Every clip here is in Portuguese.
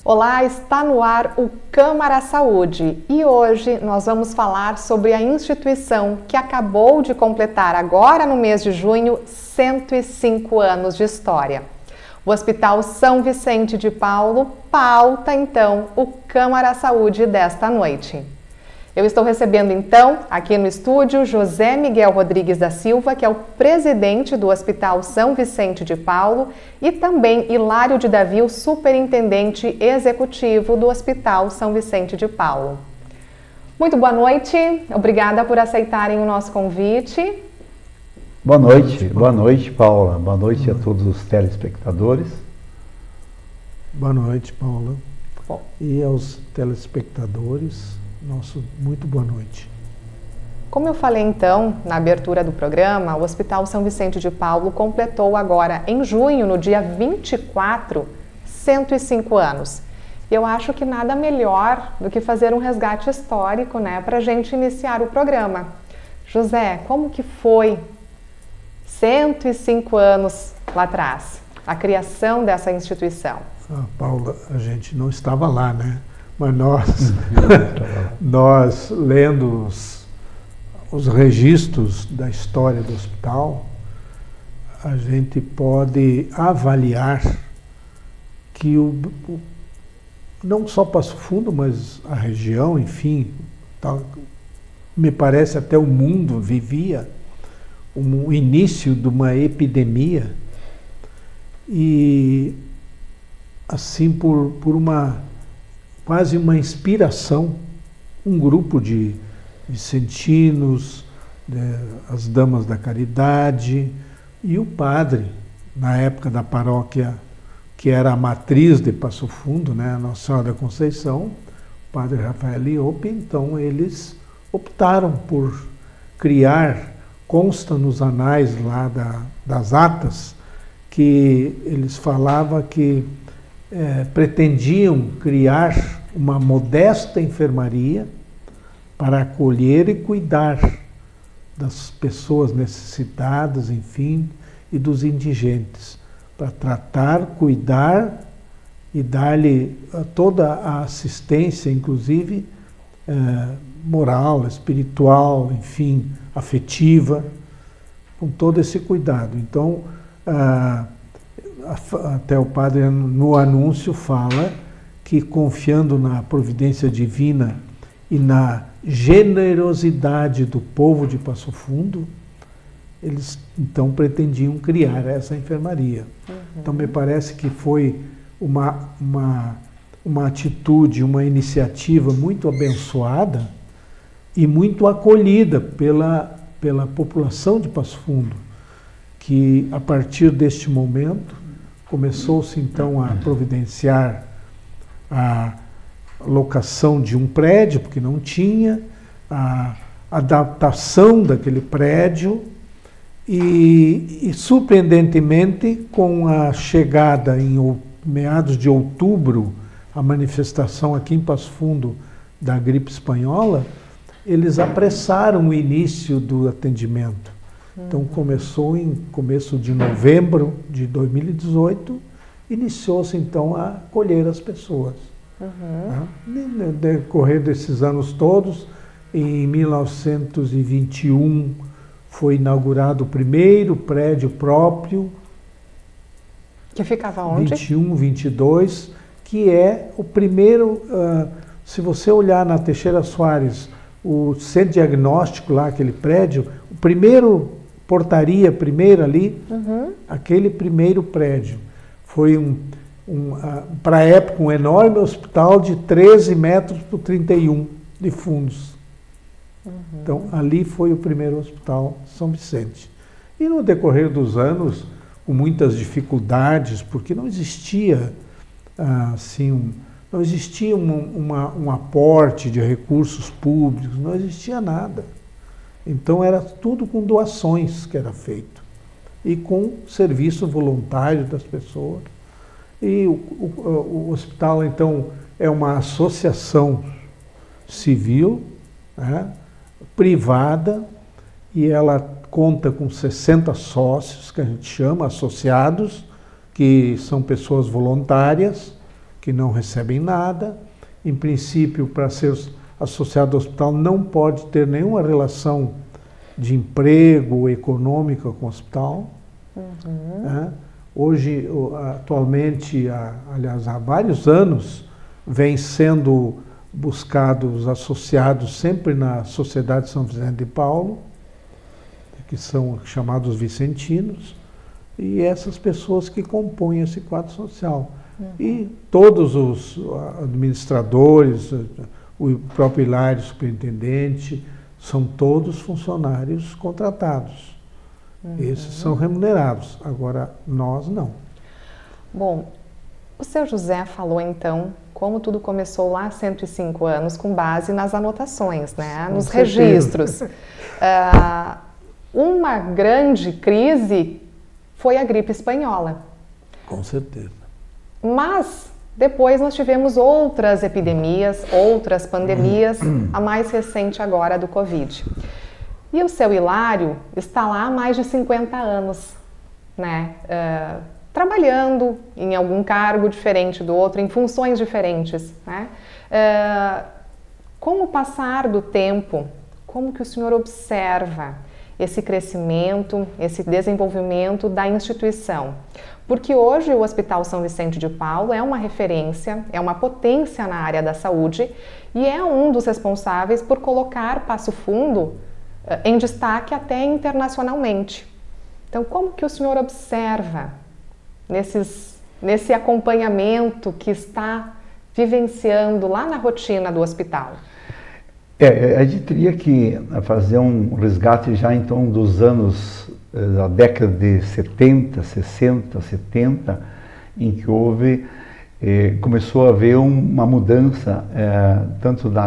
Olá, está no ar o Câmara Saúde e hoje nós vamos falar sobre a instituição que acabou de completar agora no mês de junho 105 anos de história. O Hospital São Vicente de Paulo pauta então o Câmara Saúde desta noite. Eu estou recebendo então aqui no estúdio José Miguel Rodrigues da Silva, que é o presidente do Hospital São Vicente de Paulo, e também Hilário de Davi, o superintendente executivo do Hospital São Vicente de Paulo. Muito boa noite, obrigada por aceitarem o nosso convite. Boa noite Paula, boa noite a todos os telespectadores. Boa noite, Paula. Bom. E aos telespectadores, nosso muito boa noite. Como eu falei então na abertura do programa, o Hospital São Vicente de Paulo completou agora em junho, no dia 24, 105 anos. E eu acho que nada melhor do que fazer um resgate histórico, né, para a gente iniciar o programa. José, como que foi 105 anos lá atrás, a criação dessa instituição? Paula, a gente não estava lá, né? Mas nós lendo os registros da história do hospital, a gente pode avaliar que não só Passo Fundo, mas a região, enfim, me parece até o mundo vivia o início de uma epidemia e assim por quase uma inspiração, um grupo de vicentinos, as damas da caridade e o padre, na época da paróquia, que era a matriz de Passo Fundo, né, Nossa Senhora da Conceição, o padre Rafael Liope. Então eles optaram por criar, consta nos anais lá das atas, que eles falavam que pretendiam criar uma modesta enfermaria para acolher e cuidar das pessoas necessitadas, enfim, e dos indigentes, para tratar, cuidar e dar-lhe toda a assistência, inclusive moral, espiritual, enfim, afetiva, com todo esse cuidado. Então, até o padre no anúncio fala que, confiando na providência divina e na generosidade do povo de Passo Fundo, eles então pretendiam criar essa enfermaria. Então me parece que foi uma atitude, uma iniciativa muito abençoada e muito acolhida pela população de Passo Fundo, que a partir deste momento começou-se então a providenciar a locação de um prédio, porque não tinha, a adaptação daquele prédio e surpreendentemente, com a chegada em meados de outubro, a manifestação aqui em Passo Fundo da gripe espanhola, eles apressaram o início do atendimento. Então começou em começo de novembro de 2018, iniciou-se então a acolher as pessoas. No decorrer desses anos todos, em 1921 foi inaugurado o primeiro prédio próprio. Que ficava onde? 21, 22, que é o primeiro, se você olhar na Teixeira Soares, o centro diagnóstico lá, aquele prédio, o primeiro portaria, primeiro ali, aquele primeiro prédio. Foi para a época, um enorme hospital de 13 metros por 31 de fundos. Então, ali foi o primeiro hospital São Vicente. E no decorrer dos anos, com muitas dificuldades, porque não existia, não existia um aporte de recursos públicos, não existia nada. Então, era tudo com doações que era feito. E com serviço voluntário das pessoas. E o hospital, então, é uma associação civil, né, privada, e ela conta com 60 sócios, que a gente chama associados, que são pessoas voluntárias, que não recebem nada. Em princípio, para ser associado ao hospital, não pode ter nenhuma relação de emprego econômica com o hospital. Né? Hoje, atualmente, aliás, há vários anos, vem sendo buscados associados sempre na Sociedade São Vicente de Paulo, que são chamados vicentinos, e essas pessoas que compõem esse quadro social. E todos os administradores, o próprio Hilário, superintendente, são todos funcionários contratados. Esses são remunerados, agora nós não. Bom, o seu José falou então como tudo começou lá há 105 anos com base nas anotações, né? Nos registros. Uma grande crise foi a gripe espanhola. Com certeza. Mas depois nós tivemos outras epidemias, outras pandemias, a mais recente agora do Covid. E o seu Hilário está lá há mais de 50 anos, né? Trabalhando em algum cargo diferente do outro, em funções diferentes, né? Com o passar do tempo, como que o senhor observa esse crescimento, esse desenvolvimento da instituição? Porque hoje o Hospital São Vicente de Paulo é uma referência, é uma potência na área da saúde e é um dos responsáveis por colocar Passo Fundo em destaque até internacionalmente. Então, como que o senhor observa nesse acompanhamento que está vivenciando lá na rotina do hospital? A gente teria que fazer um resgate já então dos anos, da década de 70, 60, 70, em que começou a haver uma mudança tanto do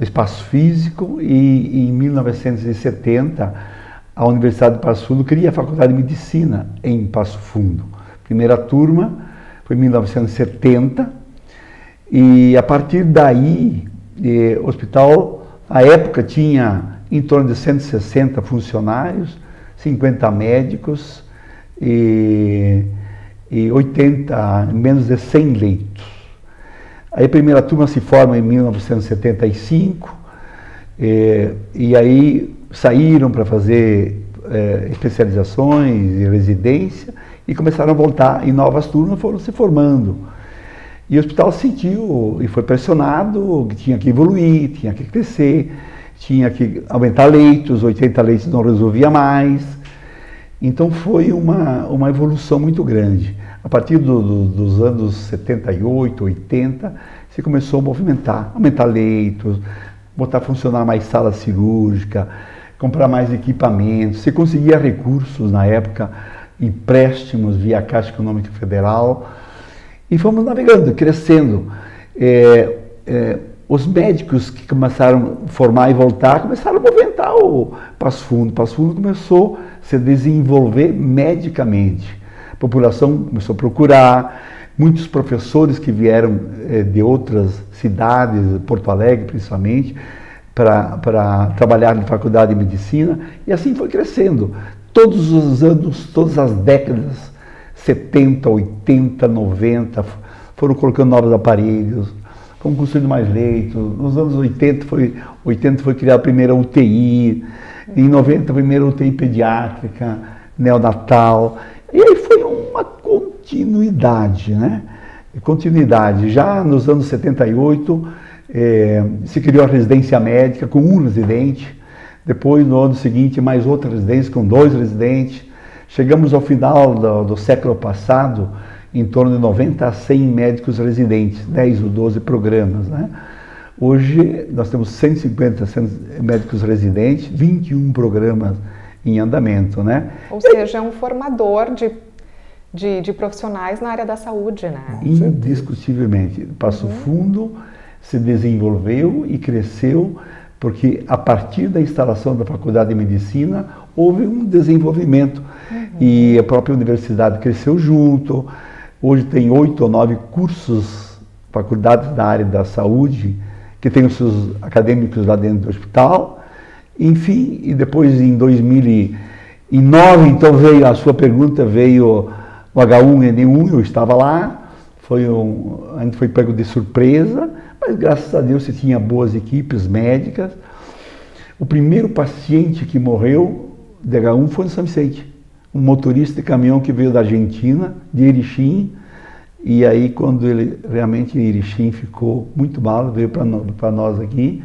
espaço físico e em 1970 a Universidade de Passo Fundo cria a Faculdade de Medicina em Passo Fundo. Primeira turma foi em 1970 e a partir daí o hospital, à época, tinha em torno de 160 funcionários, 50 médicos e 80, menos de 100 leitos. Aí a primeira turma se forma em 1975 e aí saíram para fazer especializações e residência e começaram a voltar em novas turmas, foram se formando. E o hospital sentiu e foi pressionado que tinha que evoluir, tinha que crescer, tinha que aumentar leitos, 80 leitos não resolvia mais. Então foi uma evolução muito grande. A partir dos anos 78, 80, se começou a movimentar, aumentar leitos, botar a funcionar mais sala cirúrgica, comprar mais equipamentos, se conseguia recursos na época, empréstimos via Caixa Econômica Federal, e fomos navegando, crescendo. Os médicos que começaram a formar e voltar, começaram a movimentar o Passo Fundo. O Passo Fundo começou a se desenvolver medicamente. A população começou a procurar, muitos professores que vieram de outras cidades, Porto Alegre principalmente, para trabalhar na Faculdade de Medicina, e assim foi crescendo. Todos os anos, todas as décadas, 70, 80, 90, foram colocando novos aparelhos, foram construindo mais leitos. Nos anos 80 foi criada a primeira UTI, em 90 a primeira UTI pediátrica, neonatal, e aí foi uma continuidade, né? Continuidade. Já nos anos 78, se criou a residência médica com um residente, depois no ano seguinte mais outra residência com 2 residentes. Chegamos ao final do século passado em torno de 90 a 100 médicos residentes, 10 ou 12 programas, né? Hoje nós temos 150 médicos residentes, 21 programas em andamento, né? Ou seja, é um formador de profissionais na área da saúde, né? Indiscutivelmente. Passo Fundo se desenvolveu e cresceu porque a partir da instalação da Faculdade de Medicina houve um desenvolvimento e a própria universidade cresceu junto. Hoje tem 8 ou 9 cursos, faculdades da área da saúde, que tem os seus acadêmicos lá dentro do hospital. Enfim, e depois em 2009, então veio a sua pergunta, veio o H1N1, eu estava lá, A gente foi pego de surpresa, mas graças a Deus se tinha boas equipes médicas. O primeiro paciente que morreu de H1 foi no São Vicente, um motorista de caminhão que veio da Argentina, de Erechim, e aí quando ele realmente em Erechim ficou muito mal, veio para nós aqui,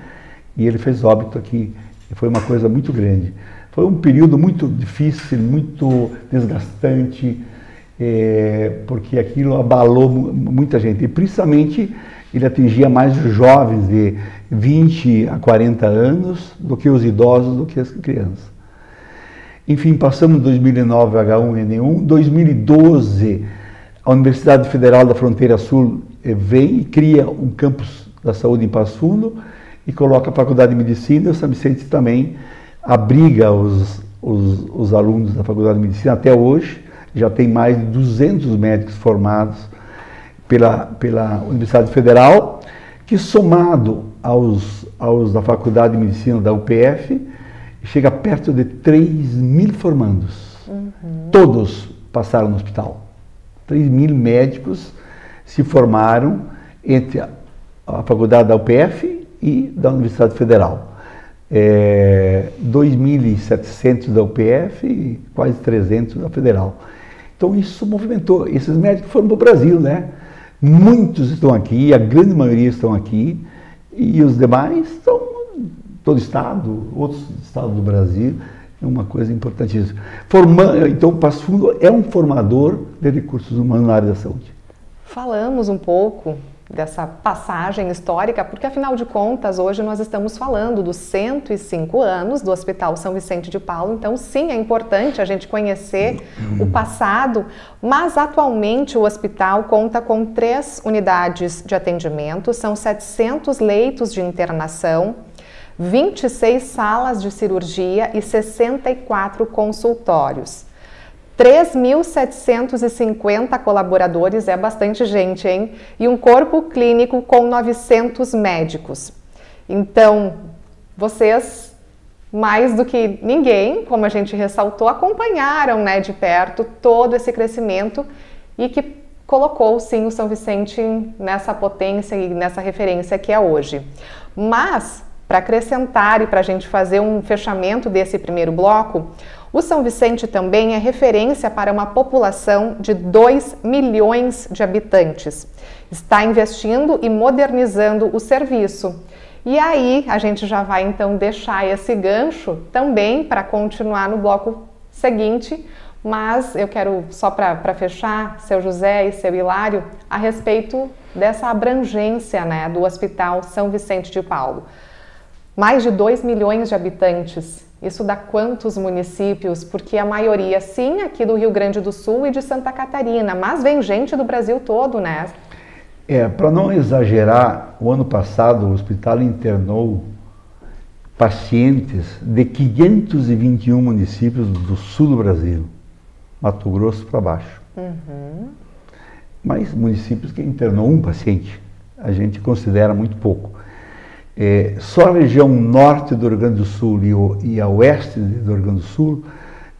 e ele fez óbito aqui, e foi uma coisa muito grande. Foi um período muito difícil, muito desgastante, porque aquilo abalou muita gente, e principalmente ele atingia mais os jovens de 20 a 40 anos do que os idosos, do que as crianças. Enfim, passamos em 2009 H1N1, 2012 a Universidade Federal da Fronteira Sul vem e cria um campus da saúde em Passo Fundo e coloca a Faculdade de Medicina, e o São Vicente também abriga os alunos da Faculdade de Medicina até hoje. Já tem mais de 200 médicos formados pela Universidade Federal, que somado aos da Faculdade de Medicina da UPF, chega perto de 3.000 formandos. Todos passaram no hospital. 3.000 médicos se formaram entre a Faculdade da UPF e da Universidade Federal. 2.700 da UPF e quase 300 da Federal. Então isso movimentou, esses médicos foram para o Brasil, né? Muitos estão aqui, a grande maioria estão aqui, e os demais estão em todo estado, outros estados do Brasil, é uma coisa importantíssima. Então o Passo Fundo é um formador de recursos humanos na área da saúde. Falamos um pouco dessa passagem histórica, porque afinal de contas hoje nós estamos falando dos 105 anos do Hospital São Vicente de Paulo, então sim, é importante a gente conhecer o passado, mas atualmente o hospital conta com 3 unidades de atendimento, são 700 leitos de internação, 26 salas de cirurgia e 64 consultórios. 3.750 colaboradores, é bastante gente, hein? E um corpo clínico com 900 médicos. Então, vocês, mais do que ninguém, como a gente ressaltou, acompanharam, né, de perto todo esse crescimento e que colocou, sim, o São Vicente nessa potência e nessa referência que é hoje. Mas, para acrescentar e para a gente fazer um fechamento desse primeiro bloco, o São Vicente também é referência para uma população de 2 milhões de habitantes. Está investindo e modernizando o serviço. E aí a gente já vai então deixar esse gancho também para continuar no bloco seguinte, mas eu quero só para fechar, seu José e seu Hilário, a respeito dessa abrangência, né, do Hospital São Vicente de Paulo. Mais de 2 milhões de habitantes. Isso dá quantos municípios? Porque a maioria, sim, aqui do Rio Grande do Sul e de Santa Catarina, mas vem gente do Brasil todo, né? Para não exagerar, o ano passado o hospital internou pacientes de 521 municípios do sul do Brasil, Mato Grosso para baixo. Mas municípios que internou um paciente, a gente considera muito pouco. Só a região norte do Rio Grande do Sul e a oeste do Rio Grande do Sul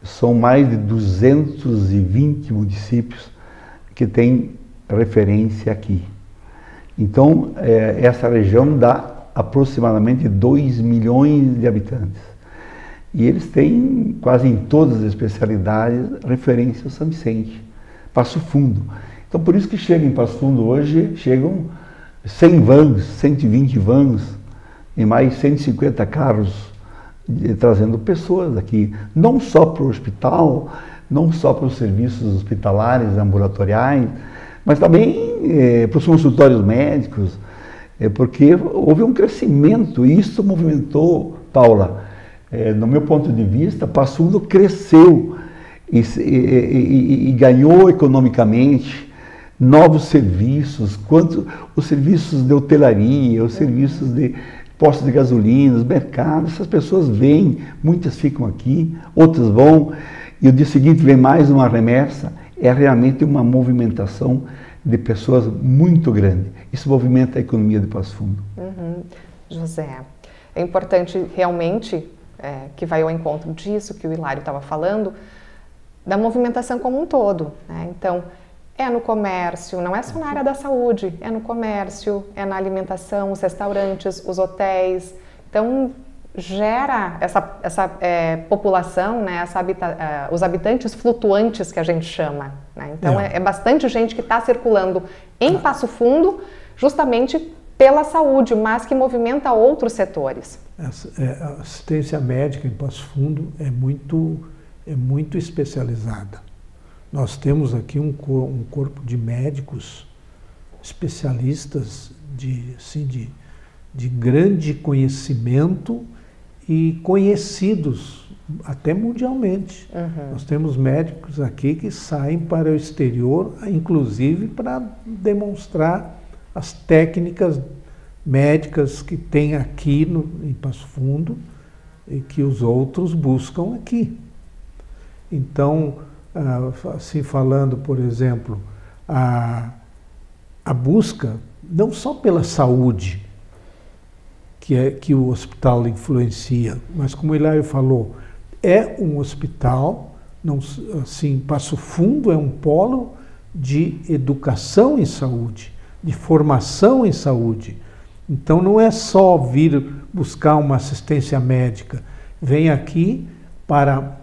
são mais de 220 municípios que têm referência aqui. Então, essa região dá aproximadamente 2 milhões de habitantes. E eles têm, quase em todas as especialidades, referência ao São Vicente, Passo Fundo. Então, por isso que chega em Passo Fundo hoje, chegam 100 vans, 120 vans, e mais 150 carros trazendo pessoas aqui, não só para o hospital, não só para os serviços hospitalares, ambulatoriais, mas também para os consultórios médicos, porque houve um crescimento, e isso movimentou, Paula, no meu ponto de vista, Passo Fundo cresceu e ganhou economicamente novos serviços, quanto os serviços de hotelaria, os serviços de postos de gasolina, os mercados, essas pessoas vêm, muitas ficam aqui, outras vão, e o dia seguinte vem mais uma remessa, é realmente uma movimentação de pessoas muito grande. Isso movimenta a economia de Passo Fundo. José, é importante realmente, que vai ao encontro disso que o Hilário estava falando, da movimentação como um todo, né? Então, É no comércio, não é só na área da saúde, é no comércio, é na alimentação, os restaurantes, os hotéis. Então, gera essa população, né, os habitantes flutuantes que a gente chama. Né? Então, é bastante gente que está circulando em Passo Fundo justamente pela saúde, mas que movimenta outros setores. A assistência médica em Passo Fundo é muito especializada. Nós temos aqui um corpo de médicos especialistas de grande conhecimento e conhecidos até mundialmente. Nós temos médicos aqui que saem para o exterior, inclusive para demonstrar as técnicas médicas que tem aqui em Passo Fundo e que os outros buscam aqui. Então, assim falando, por exemplo, a busca não só pela saúde que o hospital influencia, mas como o Hilário falou, é um hospital, assim, Passo Fundo é um polo de educação em saúde, de formação em saúde. Então não é só vir buscar uma assistência médica, vem aqui para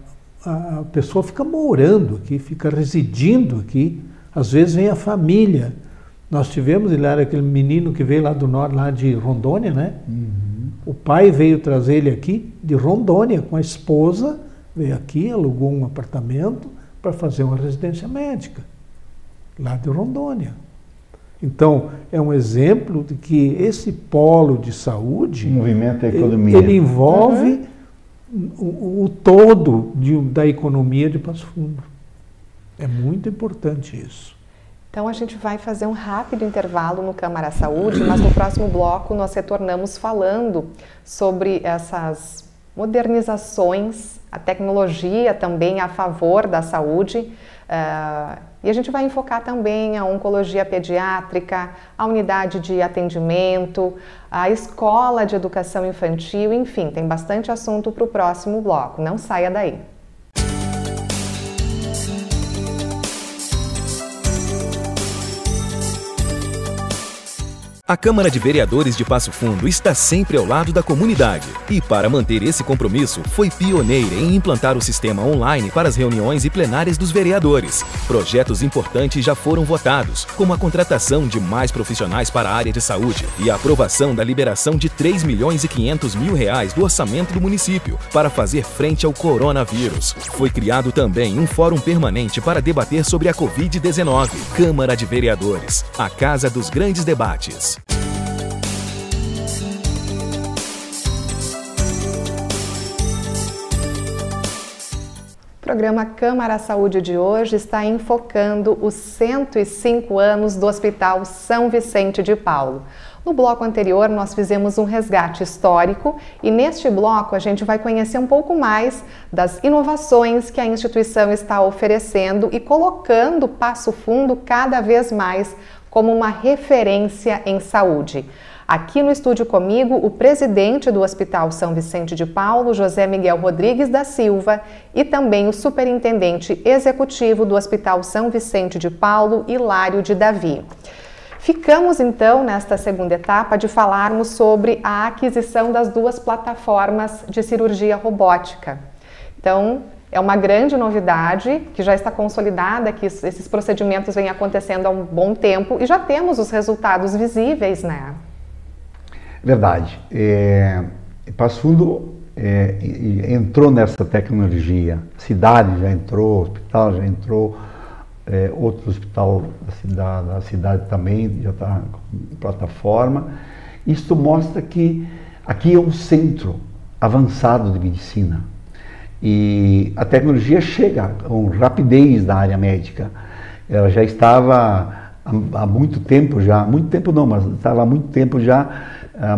a pessoa fica morando aqui, fica residindo aqui, às vezes vem a família. Nós tivemos, Hilário, aquele menino que veio lá do norte, lá de Rondônia, né? O pai veio trazer ele aqui de Rondônia com a esposa, veio aqui, alugou um apartamento para fazer uma residência médica, lá de Rondônia. Então, é um exemplo de que esse polo de saúde, movimento a economia, ele envolve o todo da economia de Passo Fundo. É muito importante isso. Então a gente vai fazer um rápido intervalo no Câmara Saúde, mas no próximo bloco nós retornamos falando sobre essas modernizações, a tecnologia também a favor da saúde, e a gente vai enfocar também a oncologia pediátrica, a unidade de atendimento, a escola de educação infantil, enfim, tem bastante assunto para o próximo bloco, não saia daí. A Câmara de Vereadores de Passo Fundo está sempre ao lado da comunidade e, para manter esse compromisso, foi pioneira em implantar o sistema online para as reuniões e plenárias dos vereadores. Projetos importantes já foram votados, como a contratação de mais profissionais para a área de saúde e a aprovação da liberação de R$3.500.000 do orçamento do município para fazer frente ao coronavírus. Foi criado também um fórum permanente para debater sobre a Covid-19. Câmara de Vereadores, a casa dos grandes debates. O programa Câmara Saúde de hoje está enfocando os 105 anos do Hospital São Vicente de Paulo. No bloco anterior, nós fizemos um resgate histórico e neste bloco a gente vai conhecer um pouco mais das inovações que a instituição está oferecendo e colocando Passo Fundo cada vez mais como uma referência em saúde. Aqui no estúdio comigo, o presidente do Hospital São Vicente de Paulo, José Miguel Rodrigues da Silva, e também o superintendente executivo do Hospital São Vicente de Paulo, Hilário de Davi. Ficamos então nesta segunda etapa de falarmos sobre a aquisição das duas plataformas de cirurgia robótica. Então, é uma grande novidade que já está consolidada, que esses procedimentos vêm acontecendo há um bom tempo e já temos os resultados visíveis, né? Verdade. Passo Fundo entrou nessa tecnologia, a cidade já entrou, o hospital já entrou, outro hospital da cidade também já está com plataforma. Isso mostra que aqui é um centro avançado de medicina e a tecnologia chega com rapidez na área médica. Ela já estava há muito tempo já, muito tempo não, mas estava há muito tempo já,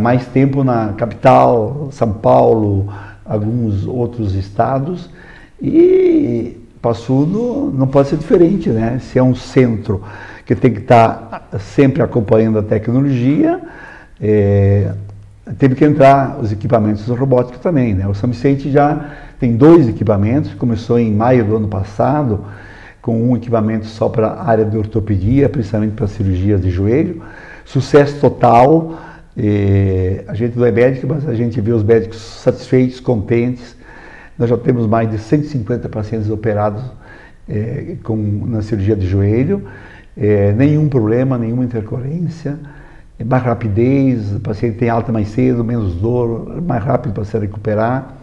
mais tempo na capital, São Paulo, alguns outros estados, e Passo Fundo não pode ser diferente, né? Se é um centro que tem que estar sempre acompanhando a tecnologia, teve que entrar os equipamentos robóticos também, né? O São Vicente já tem 2 equipamentos, começou em maio do ano passado, com um equipamento só para a área de ortopedia, principalmente para cirurgias de joelho. Sucesso total. A gente não é médico, mas a gente vê os médicos satisfeitos, contentes. Nós já temos mais de 150 pacientes operados na cirurgia de joelho. Nenhum problema, nenhuma intercorrência. Mais rapidez, o paciente tem alta mais cedo, menos dor, mais rápido para se recuperar.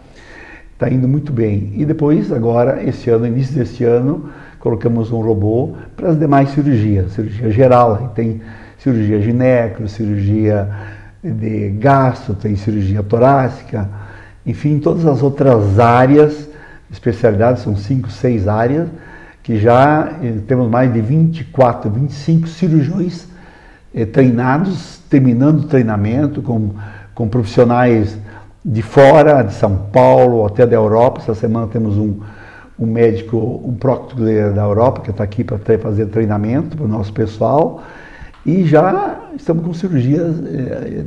Está indo muito bem. E depois, agora, esse ano, início deste ano, colocamos um robô para as demais cirurgias. Cirurgia geral, tem cirurgia gineco, cirurgia de gastro, tem cirurgia torácica, enfim, todas as outras áreas, especialidades, são 5, 6 áreas, que já temos mais de 24, 25 cirurgiões treinados, terminando o treinamento com profissionais de fora, de São Paulo, até da Europa. Essa semana temos um médico, um procto da Europa, que está aqui para fazer treinamento para o nosso pessoal. E já estamos com cirurgias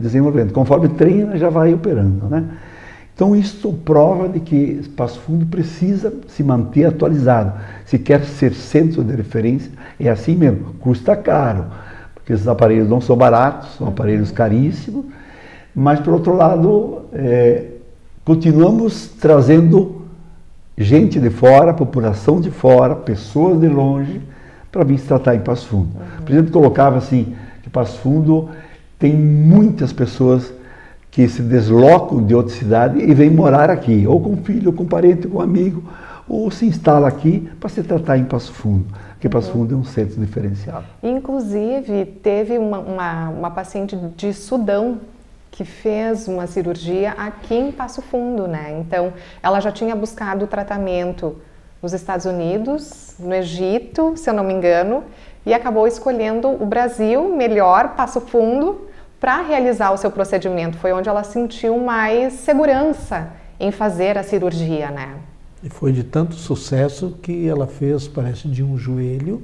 desenvolvendo. Conforme treina, já vai operando, né? Então, isso prova de que Passo Fundo precisa se manter atualizado. Se quer ser centro de referência, é assim mesmo, custa caro, porque esses aparelhos não são baratos, são aparelhos caríssimos, mas, por outro lado, continuamos trazendo gente de fora, população de fora, pessoas de longe, para vir se tratar em Passo Fundo. O presidente colocava assim, que Passo Fundo tem muitas pessoas que se deslocam de outra cidade e vêm morar aqui, ou com filho, ou com parente, ou com amigo, ou se instala aqui para se tratar em Passo Fundo, porque Passo Fundo é um centro diferenciado. Inclusive, teve uma paciente de Sudão que fez uma cirurgia aqui em Passo Fundo, né? Então, ela já tinha buscado tratamento nos Estados Unidos, no Egito, se eu não me engano, e acabou escolhendo o Brasil, melhor, Passo Fundo, para realizar o seu procedimento. Foi onde ela sentiu mais segurança em fazer a cirurgia, né? E foi de tanto sucesso que ela fez, parece, de um joelho,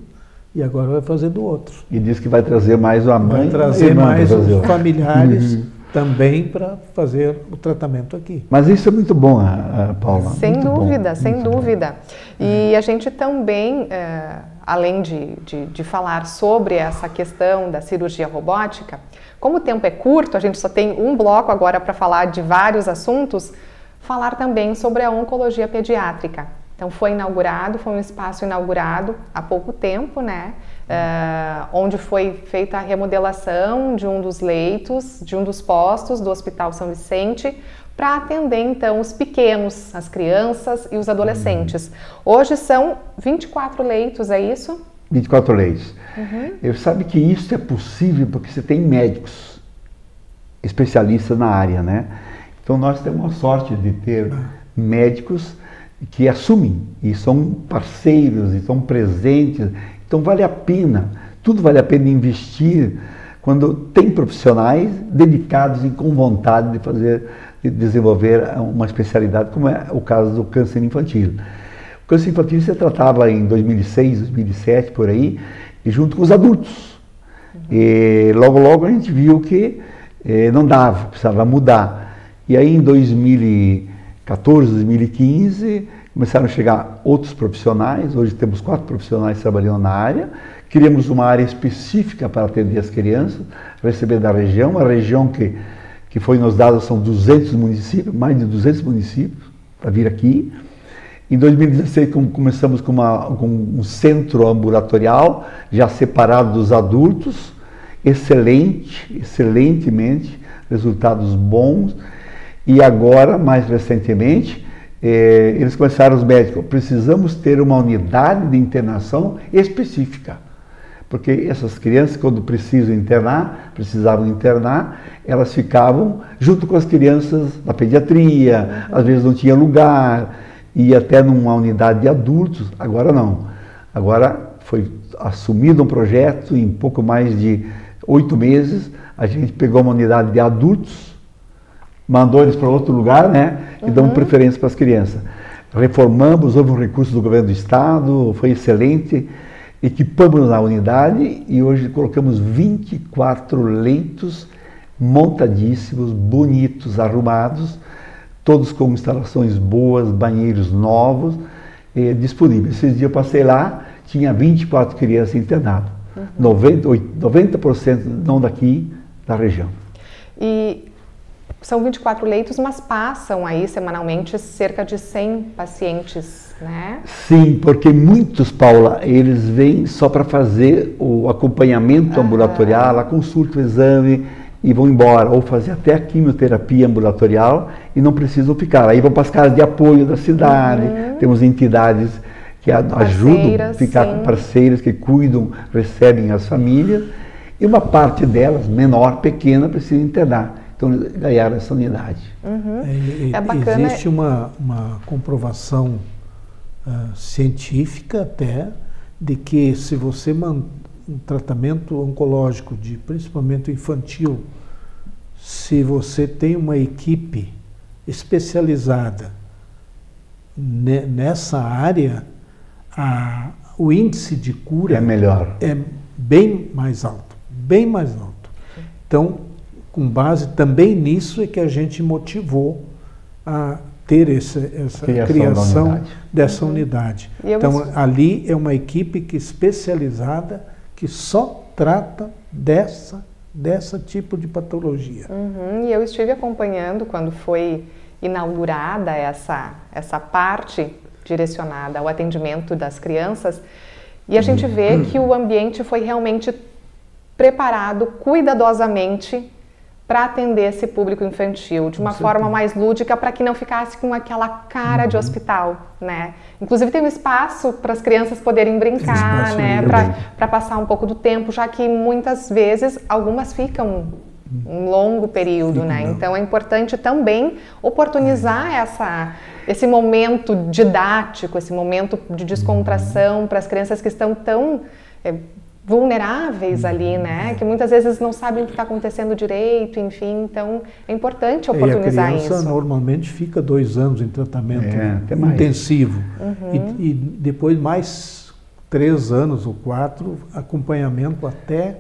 e agora vai fazer do outro. E diz que vai trazer mais a mãe, vai trazer mais os familiares também para fazer o tratamento aqui. Mas isso é muito bom, Paula. Sem muito dúvida, bom, sem dúvida. E a gente também, além de falar sobre essa questão da cirurgia robótica, como o tempo é curto, a gente só tem um bloco agora para falar de vários assuntos, falar também sobre a oncologia pediátrica. Então foi um espaço inaugurado há pouco tempo, né? Onde foi feita a remodelação de um dos leitos, de um dos postos do Hospital São Vicente, para atender então os pequenos, as crianças e os adolescentes. Hoje são 24 leitos, é isso? 24 leitos. Eu sabe que isso é possível porque você tem médicos especialistas na área, né? Então nós temos a sorte de ter médicos que assumem e são parceiros e são presentes. Então vale a pena, tudo vale a pena investir quando tem profissionais dedicados e com vontade de desenvolver uma especialidade, como é o caso do câncer infantil. O câncer infantil se tratava em 2006, 2007, por aí, e junto com os adultos. E logo a gente viu que não dava, precisava mudar. E aí em 2014, 2015, começaram a chegar outros profissionais. Hoje temos 4 profissionais trabalhando na área. Criamos uma área específica para atender as crianças, receber da região. A região que foi nos dada são 200 municípios, mais de 200 municípios para vir aqui. Em 2016 começamos com um centro ambulatorial, já separado dos adultos, excelentemente, resultados bons. E agora, mais recentemente, eles começaram, os médicos, precisamos ter uma unidade de internação específica. Porque essas crianças, quando precisavam internar, elas ficavam junto com as crianças da pediatria, às vezes não tinha lugar, ia até numa unidade de adultos. Agora não. Agora foi assumido um projeto, em pouco mais de 8 meses, a gente pegou uma unidade de adultos, mandou eles para outro lugar, né? E damos preferência para as crianças. Reformamos, houve um recurso do governo do estado, foi excelente. Equipamos na unidade e hoje colocamos 24 leitos montadíssimos, bonitos, arrumados, todos com instalações boas, banheiros novos, disponíveis. Esses dias eu passei lá, tinha 24 crianças internadas. 90% não daqui, da região. E são 24 leitos, mas passam aí semanalmente cerca de 100 pacientes, né? Sim, porque muitos, Paula, eles vêm só para fazer o acompanhamento ambulatorial, a consulta, o exame e vão embora, ou fazer até a quimioterapia ambulatorial e não precisam ficar. Aí vão para as casas de apoio da cidade, temos entidades que ajudam a ficar com parceiras que cuidam, recebem as famílias, e uma parte delas, menor, pequena, precisa internar. Então, ganharam essa unidade. É bacana. Existe uma comprovação científica até, de que se você um tratamento oncológico, principalmente infantil, se você tem uma equipe especializada nessa área, o índice de cura é melhor. É bem mais alto, bem mais alto. Então, com base também nisso é que a gente motivou a ter essa criação dessa unidade. Então, ali é uma equipe especializada que só trata dessa tipo de patologia. E eu estive acompanhando quando foi inaugurada essa parte direcionada ao atendimento das crianças, e a gente vê que o ambiente foi realmente preparado cuidadosamente para atender esse público infantil, de uma forma mais lúdica, para que não ficasse com aquela cara de hospital, né? Inclusive tem um espaço para as crianças poderem brincar, né? Para passar um pouco do tempo, já que muitas vezes algumas ficam um longo período, né? Então é importante também oportunizar esse momento didático, esse momento de descontração para as crianças que estão tão vulneráveis ali, né? Que muitas vezes não sabem o que está acontecendo direito, enfim. Então é importante oportunizar isso. A criança normalmente fica 2 anos em tratamento intensivo e depois mais 3 anos ou 4 acompanhamento até.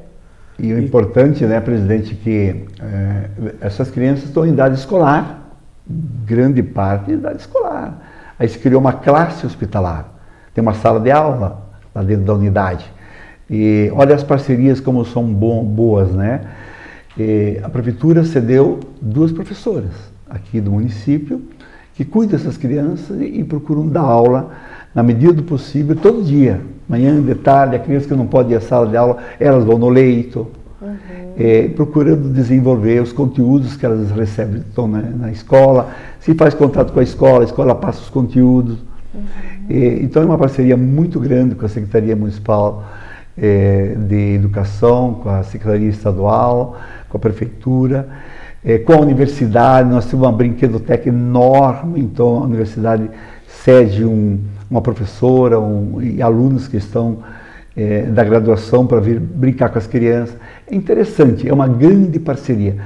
E o importante, né, presidente, que essas crianças estão em idade escolar, grande parte em idade escolar. Aí se criou uma classe hospitalar, tem uma sala de aula lá dentro da unidade. E olha as parcerias como são boas, né? E a prefeitura cedeu 2 professoras aqui do município que cuidam dessas crianças e procuram dar aula na medida do possível todo dia. Manhã, de tarde, a criança que não pode ir à sala de aula, elas vão no leito, procurando desenvolver os conteúdos que elas recebem, estão na escola. Se faz contato com a escola passa os conteúdos. Então é uma parceria muito grande com a Secretaria Municipal de Educação, com a Secretaria Estadual, com a Prefeitura, com a Universidade. Nós temos uma brinquedoteca enorme, então a Universidade cede uma professora e alunos que estão da graduação para vir brincar com as crianças. É interessante, é uma grande parceria.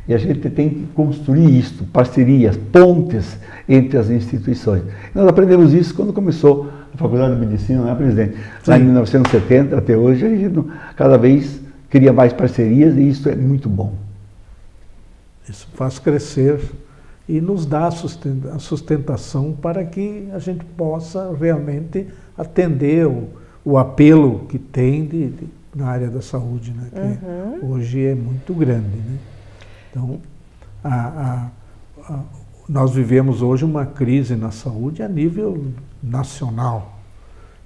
E a gente tem que construir isso, parcerias, pontes entre as instituições. Nós aprendemos isso quando começou a Faculdade de Medicina, não é, presidente? Lá em 1970 até hoje, a gente cada vez cria mais parcerias e isso é muito bom. Isso faz crescer e nos dá a sustentação para que a gente possa realmente atender o apelo que tem na área da saúde, né? Que hoje é muito grande, né? Então, nós vivemos hoje uma crise na saúde a nível nacional.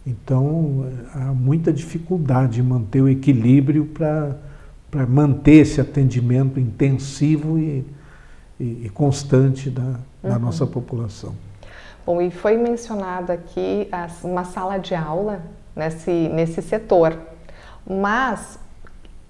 Então, há muita dificuldade em manter o equilíbrio para manter esse atendimento intensivo e constante da nossa população. Bom, e foi mencionada aqui uma sala de aula nesse setor, mas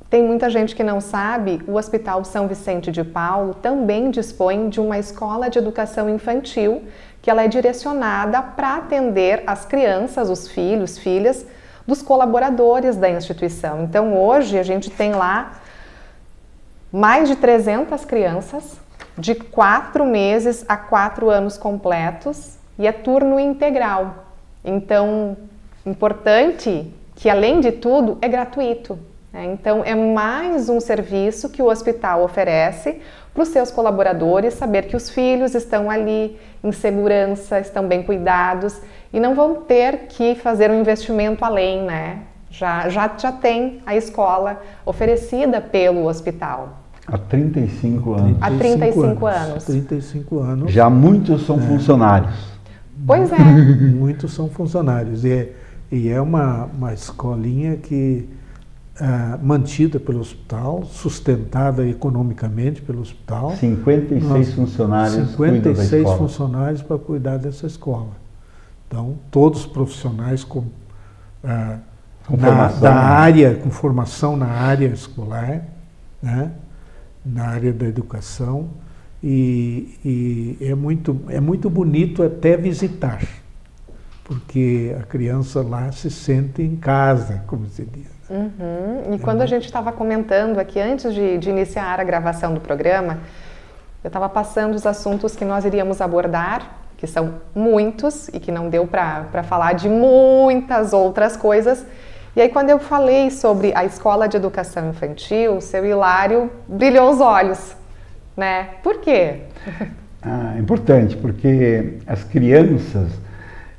tem muita gente que não sabe, o Hospital São Vicente de Paulo também dispõe de uma escola de educação infantil, que ela é direcionada para atender as crianças, os filhos, filhas dos colaboradores da instituição. Então hoje a gente tem lá mais de 300 crianças, de 4 meses a 4 anos completos, e é turno integral. Então, importante que, além de tudo, é gratuito. Então, é mais um serviço que o hospital oferece para os seus colaboradores, saber que os filhos estão ali em segurança, estão bem cuidados e não vão ter que fazer um investimento além, né? Já tem a escola oferecida pelo hospital. Há 35 anos. Há 35 anos. 35 anos. Já muitos são funcionários. Pois é. Muitos são funcionários. E é uma escolinha que mantida pelo hospital, sustentada economicamente pelo hospital. 56 funcionários. 56 funcionários para cuidar dessa escola. Então, todos profissionais com formação na área escolar, né? Na área da educação, e é muito bonito até visitar, porque a criança lá se sente em casa, como se diz. E quando a gente estava comentando aqui, antes de iniciar a gravação do programa, eu estava passando os assuntos que nós iríamos abordar, que são muitos e que não deu para falar de muitas outras coisas. E aí, quando eu falei sobre a Escola de Educação Infantil, o seu Hilário brilhou os olhos, né? Por quê? É importante, porque as crianças,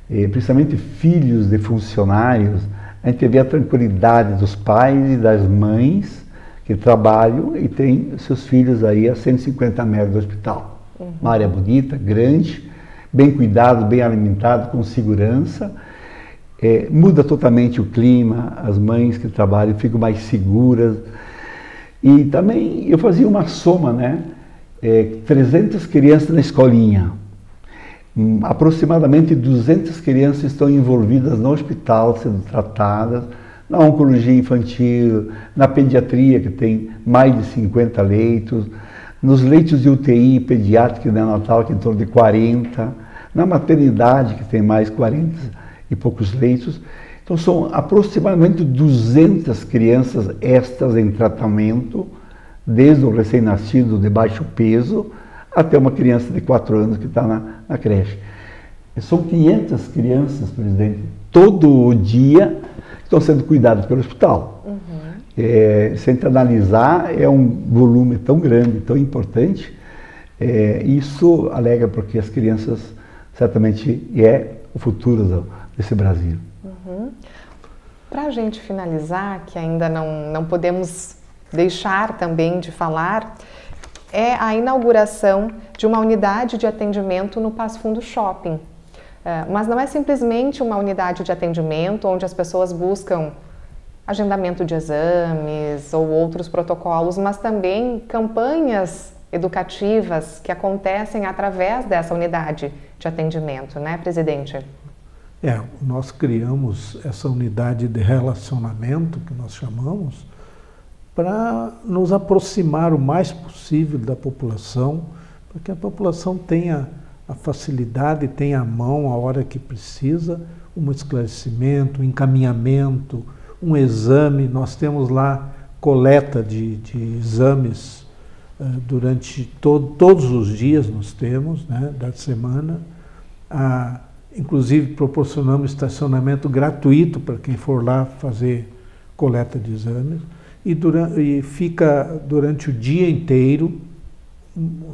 principalmente filhos de funcionários, a gente vê a tranquilidade dos pais e das mães que trabalham e têm seus filhos aí a 150 metros do hospital. Uma área bonita, grande, bem cuidado, bem alimentado, com segurança. Muda totalmente o clima, as mães que trabalham ficam mais seguras. E também eu fazia uma soma, né? 300 crianças na escolinha. Aproximadamente 200 crianças estão envolvidas no hospital, sendo tratadas, na oncologia infantil, na pediatria, que tem mais de 50 leitos, nos leitos de UTI pediátrica e neonatal, que é em torno de 40, na maternidade, que tem mais 40 e poucos leitos. Então são aproximadamente 200 crianças extras em tratamento, desde o recém-nascido de baixo peso até uma criança de 4 anos que está na creche. São 500 crianças, presidente, todo dia estão sendo cuidadas pelo hospital. Se a gente analisar, é um volume tão grande, tão importante. Isso alega porque as crianças certamente o futuro desse Brasil. Para a gente finalizar, que ainda não podemos deixar também de falar, é a inauguração de uma unidade de atendimento no Passo Fundo Shopping. Mas não é simplesmente uma unidade de atendimento onde as pessoas buscam agendamento de exames ou outros protocolos, mas também campanhas educativas que acontecem através dessa unidade de atendimento, né, presidente? Nós criamos essa unidade de relacionamento, que nós chamamos, para nos aproximar o mais possível da população, para que a população tenha a facilidade, tenha a mão a hora que precisa, um esclarecimento, um encaminhamento, um exame. Nós temos lá coleta de exames durante todos os dias, nós temos, né, da semana. Inclusive proporcionamos estacionamento gratuito para quem for lá fazer coleta de exames. E fica durante o dia inteiro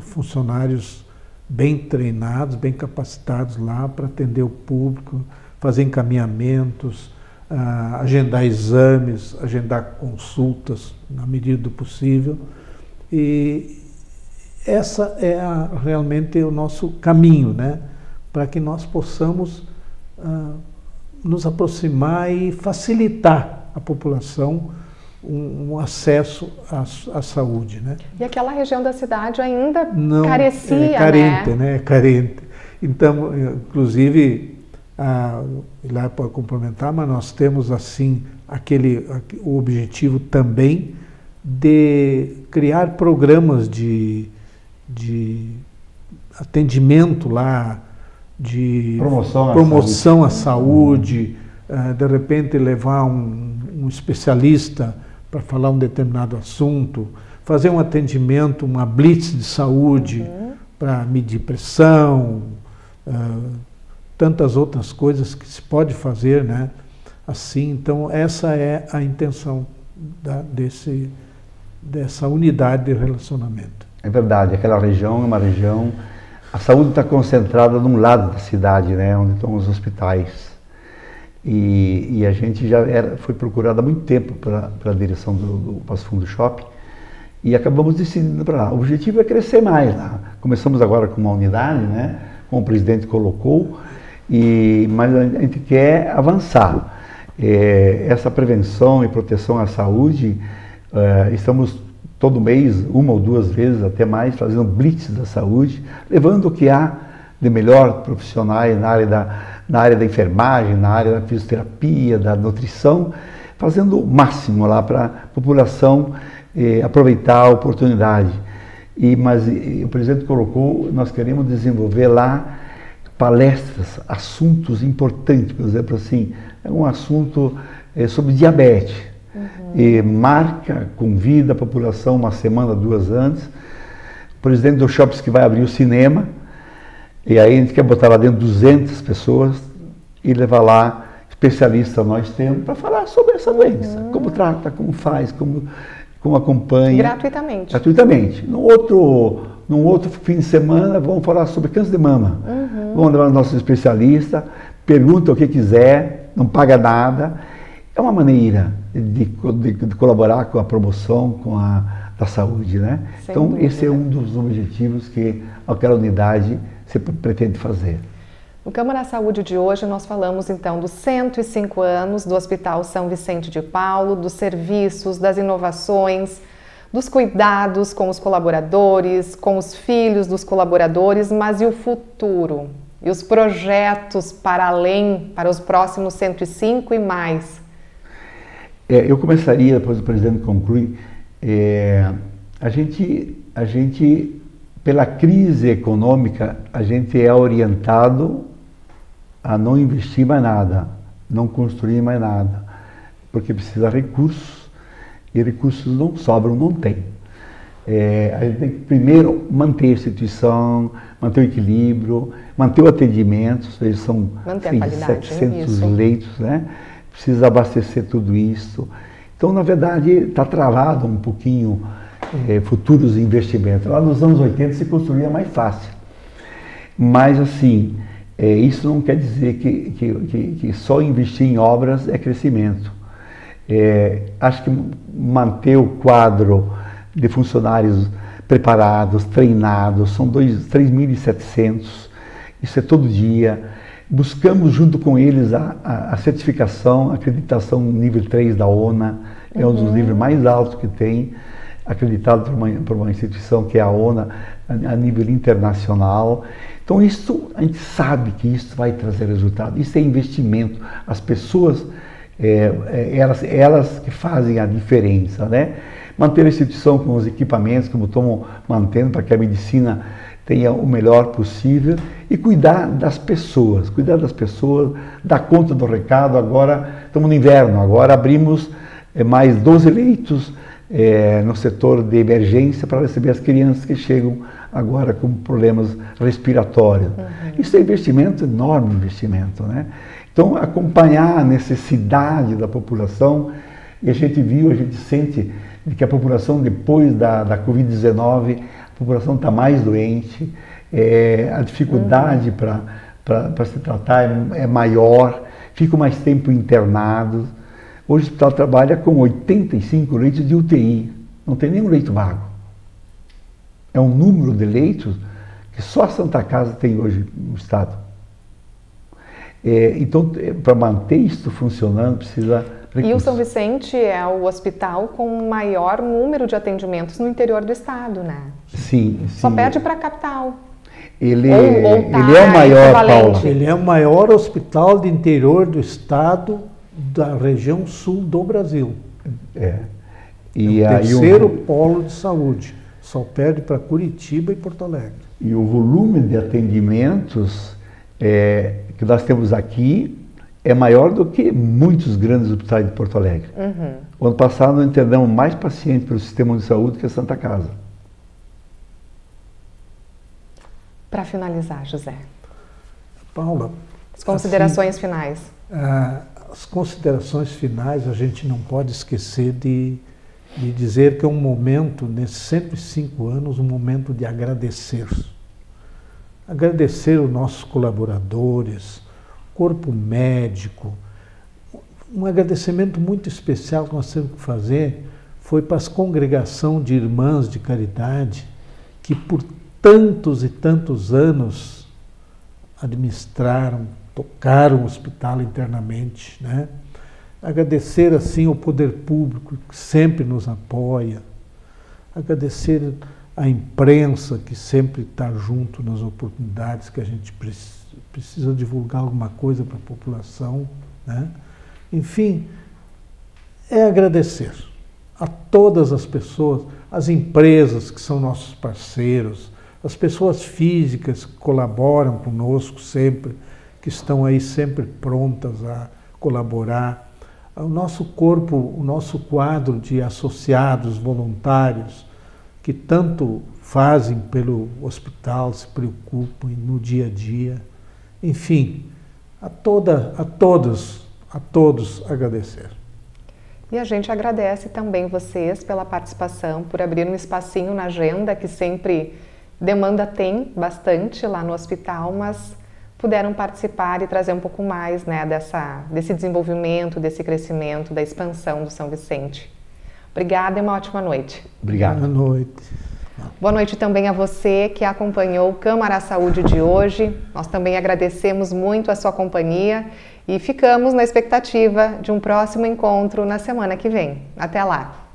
funcionários bem treinados, bem capacitados lá para atender o público, fazer encaminhamentos, agendar exames, agendar consultas na medida do possível. E essa é realmente o nosso caminho, né? Para que nós possamos nos aproximar e facilitar à população um acesso à saúde, né? E aquela região da cidade ainda carecia, né? É carente. Então, inclusive, lá pode complementar, mas nós temos assim o objetivo também de criar programas de atendimento lá, de promoção à saúde, de repente levar um especialista para falar um determinado assunto, fazer um atendimento, uma blitz de saúde para medir pressão, tantas outras coisas que se pode fazer, né? Assim, então essa é a intenção dessa unidade de relacionamento. É verdade, aquela região é uma região... A saúde está concentrada num lado da cidade, né, onde estão os hospitais. E a gente já foi procurado há muito tempo para a direção do Passo Fundo Shopping e acabamos decidindo para lá. O objetivo é crescer mais lá. Começamos agora com uma unidade, né, como o presidente colocou, mas a gente quer avançar. Essa prevenção e proteção à saúde, estamos todo mês, uma ou duas vezes, até mais, fazendo blitz da saúde, levando o que há de melhor profissionais na área da enfermagem, na área da fisioterapia, da nutrição, fazendo o máximo lá para a população aproveitar a oportunidade. Mas o presidente colocou, nós queremos desenvolver lá palestras, assuntos importantes, por exemplo, assim, é um assunto sobre diabetes. E convida a população uma semana, 2 antes. O presidente do shopping que vai abrir o cinema, e aí a gente quer botar lá dentro 200 pessoas e levar lá especialistas nós temos para falar sobre essa doença, como trata, como faz, como acompanha. Gratuitamente. Gratuitamente. Num outro fim de semana vamos falar sobre câncer de mama. Vamos levar os nossos especialistas, pergunta o que quiser, não paga nada. É uma maneira de colaborar com a promoção da saúde, né? Sem então, dúvida. Esse é um dos objetivos que aquela unidade se pretende fazer. No Câmara Saúde de hoje, nós falamos então dos 105 anos do Hospital São Vicente de Paulo, dos serviços, das inovações, dos cuidados com os colaboradores, com os filhos dos colaboradores, mas e o futuro? E os projetos para além, para os próximos 105 e mais? Eu começaria, depois o presidente conclui, a gente, pela crise econômica, a gente é orientado a não investir mais nada, não construir mais nada, porque precisa de recursos, e recursos não sobram, não tem. A gente tem que primeiro manter a instituição, manter o equilíbrio, manter o atendimento, são 700 leitos, né? Precisa abastecer tudo isso. Então, na verdade, está travado um pouquinho futuros investimentos. Lá nos anos 80 se construía mais fácil. Mas, assim, isso não quer dizer que só investir em obras é crescimento. Acho que manter o quadro de funcionários preparados, treinados, são 3.700, isso é todo dia. Buscamos junto com eles a certificação, a acreditação nível 3 da ONA, é um dos níveis mais altos que tem, acreditado por uma instituição que é a ONA a nível internacional. Então isso, a gente sabe que isso vai trazer resultado, isso é investimento. As pessoas, elas que fazem a diferença, né? Manter a instituição com os equipamentos, como estamos mantendo, para que a medicina tenha o melhor possível e cuidar das pessoas, dar conta do recado. Agora estamos no inverno, agora abrimos mais 12 leitos no setor de emergência para receber as crianças que chegam agora com problemas respiratórios. Isso é investimento, enorme investimento, né? Então, acompanhar a necessidade da população, e a gente sente que a população depois da Covid-19, a população está mais doente, a dificuldade para se tratar é maior, ficam mais tempo internados. Hoje o hospital trabalha com 85 leitos de UTI, não tem nenhum leito vago. É um número de leitos que só a Santa Casa tem hoje no estado. Então, para manter isso funcionando, precisa recursos. E o São Vicente é o hospital com o maior número de atendimentos no interior do estado, né? Sim. Só perde para a capital. Ele é o maior, Paula. Ele é o maior hospital de interior do estado da região sul do Brasil. E é o terceiro polo de saúde. Só perde para Curitiba e Porto Alegre. E o volume de atendimentos que nós temos aqui é maior do que muitos grandes hospitais de Porto Alegre. O ano passado nós entregamos mais pacientes pelo sistema de saúde que a Santa Casa. Para finalizar, José. Paula, as considerações finais. as considerações finais, a gente não pode esquecer de dizer que é um momento, nesses 105 anos, um momento de agradecer. Agradecer os nossos colaboradores, corpo médico. Um agradecimento muito especial que nós temos que fazer foi para as congregações de irmãs de caridade que por tantos e tantos anos administraram, tocaram o hospital internamente, né? Agradecer assim ao poder público que sempre nos apoia, agradecer à imprensa que sempre está junto nas oportunidades que a gente precisa divulgar alguma coisa para a população, né? Enfim, é agradecer a todas as pessoas, as empresas que são nossos parceiros, as pessoas físicas que colaboram conosco sempre, que estão aí sempre prontas a colaborar, o nosso corpo, o nosso quadro de associados voluntários, que tanto fazem pelo hospital, se preocupam no dia a dia. Enfim, a todos agradecer. E a gente agradece também vocês pela participação, por abrir um espacinho na agenda, que sempre demanda tem bastante lá no hospital, mas puderam participar e trazer um pouco mais, né, desse desenvolvimento, desse crescimento, da expansão do São Vicente. Obrigada e uma ótima noite. Obrigado. Boa noite. Boa noite também a você que acompanhou o Câmara Saúde de hoje. Nós também agradecemos muito a sua companhia e ficamos na expectativa de um próximo encontro na semana que vem. Até lá!